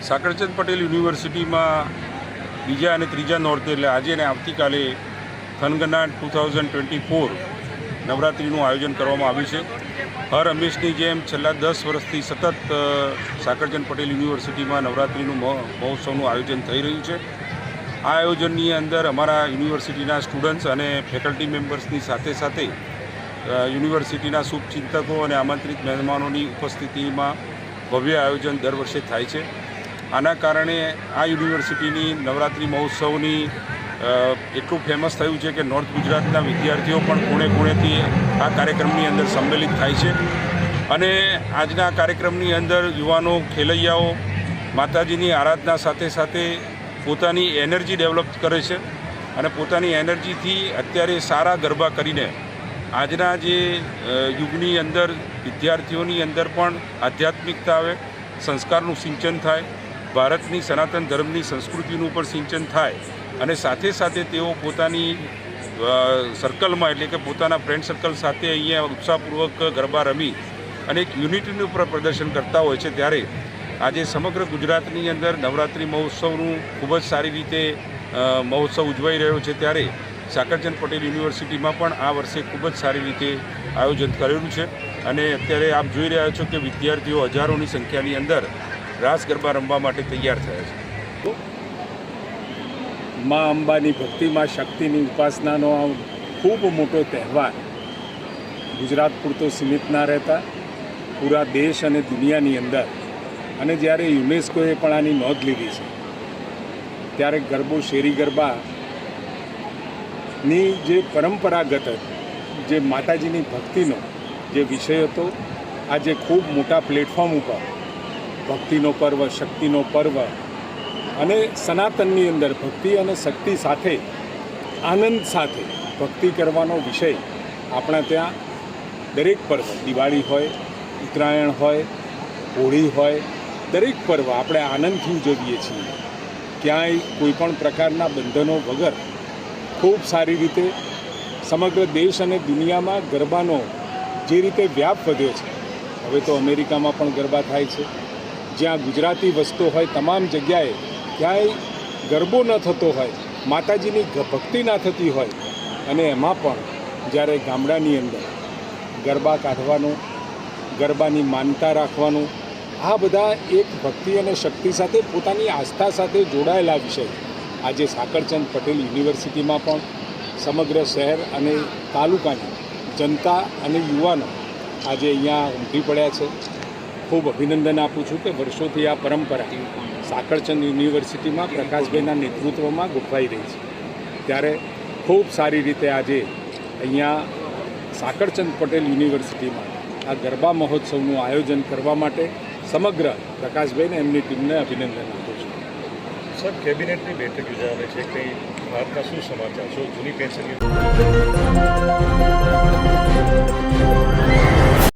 સાકરચંદ પટેલ યુનિવર્સિટીમાં બીજા અને ત્રીજા નોરતે એટલે આજે અને આવતીકાલે થનગનાટ 2024 નવરાત્રિનું આયોજન કરવામાં આવ્યું છે. હર હંમેશની જેમ છેલ્લા 10 વર્ષથી સતત સાકરચંદ પટેલ યુનિવર્સિટીમાં નવરાત્રિનું મહોત્સવનું આયોજન થઈ રહ્યું છે. આ આયોજનની અંદર અમારા યુનિવર્સિટીના સ્ટુડન્ટ્સ અને ફેકલ્ટી મેમ્બર્સની સાથે સાથે યુનિવર્સિટીના શુભચિંતકો અને આમંત્રિત મહેમાનોની ઉપસ્થિતિમાં ભવ્ય આયોજન દર વર્ષે થાય છે. આના કારણે આ યુનિવર્સિટીની નવરાત્રિ મહોત્સવની એટલું ફેમસ થયું છે કે નોર્થ ગુજરાતના વિદ્યાર્થીઓ પણ ખૂણે ખૂણેથી આ કાર્યક્રમની અંદર સંમેલિત થાય છે. અને આજના કાર્યક્રમની અંદર યુવાનો ખેલૈયાઓ માતાજીની આરાધના સાથે સાથે પોતાની એનર્જી ડેવલપ કરે છે અને પોતાની એનર્જીથી અત્યારે સારા ગરબા કરીને આજના જે યુગની અંદર વિદ્યાર્થીઓની અંદર પણ આધ્યાત્મિકતા આવે, સંસ્કારનું સિંચન થાય, ભારતની સનાતન ધર્મની સંસ્કૃતિનું પણ સિંચન થાય અને સાથે સાથે તેઓ પોતાની સર્કલમાં એટલે કે પોતાના ફ્રેન્ડ સર્કલ સાથે અહીંયા ઉત્સાહપૂર્વક ગરબા રમી અને એક યુનિટીનું પ્રદર્શન કરતા હોય છે. ત્યારે આજે સમગ્ર ગુજરાતની અંદર નવરાત્રિ મહોત્સવનું ખૂબ જ સારી રીતે મહોત્સવ ઉજવાઈ રહ્યો છે. ત્યારે સાકરચંદ પટેલ યુનિવર્સિટીમાં પણ આ વર્ષે ખૂબ જ સારી રીતે આયોજન કરેલું છે અને અત્યારે આપ જોઈ રહ્યા છો કે વિદ્યાર્થીઓ હજારોની સંખ્યાની અંદર રાસ ગરબા રમવા માટે તૈયાર થયા છે. મા અંબાની ભક્તિમાં શક્તિની ઉપાસનાનો આ ખૂબ મોટો તહેવાર ગુજરાત પૂરતો સીમિત ના રહેતા પૂરા દેશ અને દુનિયાની અંદર, અને જ્યારે યુનેસ્કોએ પણ આની નોંધ લીધી છે ત્યારે ગરબો શેરી ગરબાની જે પરંપરાગત જે માતાજીની ભક્તિનો જે વિષય હતો, આજે ખૂબ મોટા પ્લેટફોર્મ ઉપર ભક્તિનો પર્વ, શક્તિનો પર્વ અને સનાતનની અંદર ભક્તિ અને શક્તિ સાથે આનંદ સાથે ભક્તિ કરવાનો વિષય આપણા ત્યાં દરેક પર્વ, દિવાળી હોય, ઉત્તરાયણ હોય, હોળી હોય, દરેક પર્વ આપણે આનંદથી ઉજવીએ છીએ. ક્યાંય કોઈપણ પ્રકારના બંધનો વગર ખૂબ સારી રીતે સમગ્ર દેશ અને દુનિયામાં ગરબાનો જે રીતે વ્યાપ વધ્યો છે. હવે તો અમેરિકામાં પણ ગરબા થાય છે. જ્યાં ગુજરાતી વસતો હોય તમામ જગ્યાએ ક્યાંય ગરબો ન થતો હોય, માતાજીની ભક્તિ ના થતી હોય, અને એમાં પણ જ્યારે ગામડાની અંદર ગરબા કાઢવાનું, ગરબાની માનતા રાખવાનું, આ બધા એક ભક્તિ અને શક્તિ સાથે પોતાની આસ્થા સાથે જોડાયેલા વિષય આજે સાકરચંદ પટેલ યુનિવર્સિટીમાં પણ સમગ્ર શહેર અને તાલુકાની જનતા અને યુવાનો આજે અહીંયા ઉમટી પડ્યા છે. ખૂબ અભિનંદન આપું છું કે વર્ષોથી આ પરંપરા સાકરચંદ યુનિવર્સિટીમાં પ્રકાશભાઈના નેતૃત્વમાં ગોઠવાઈ રહી છે. ત્યારે ખૂબ સારી રીતે આજે અહીંયા સાકરચંદ પટેલ યુનિવર્સિટીમાં આ ગરબા મહોત્સવનું આયોજન કરવા માટે સમગ્ર પ્રકાશભાઈને એમની ટીમને અભિનંદન આપું છું. સર, કેબિનેટની બેઠક યોજાવાની છે, કંઈ વાતના શું સમાચાર? શું જૂની પેન્શન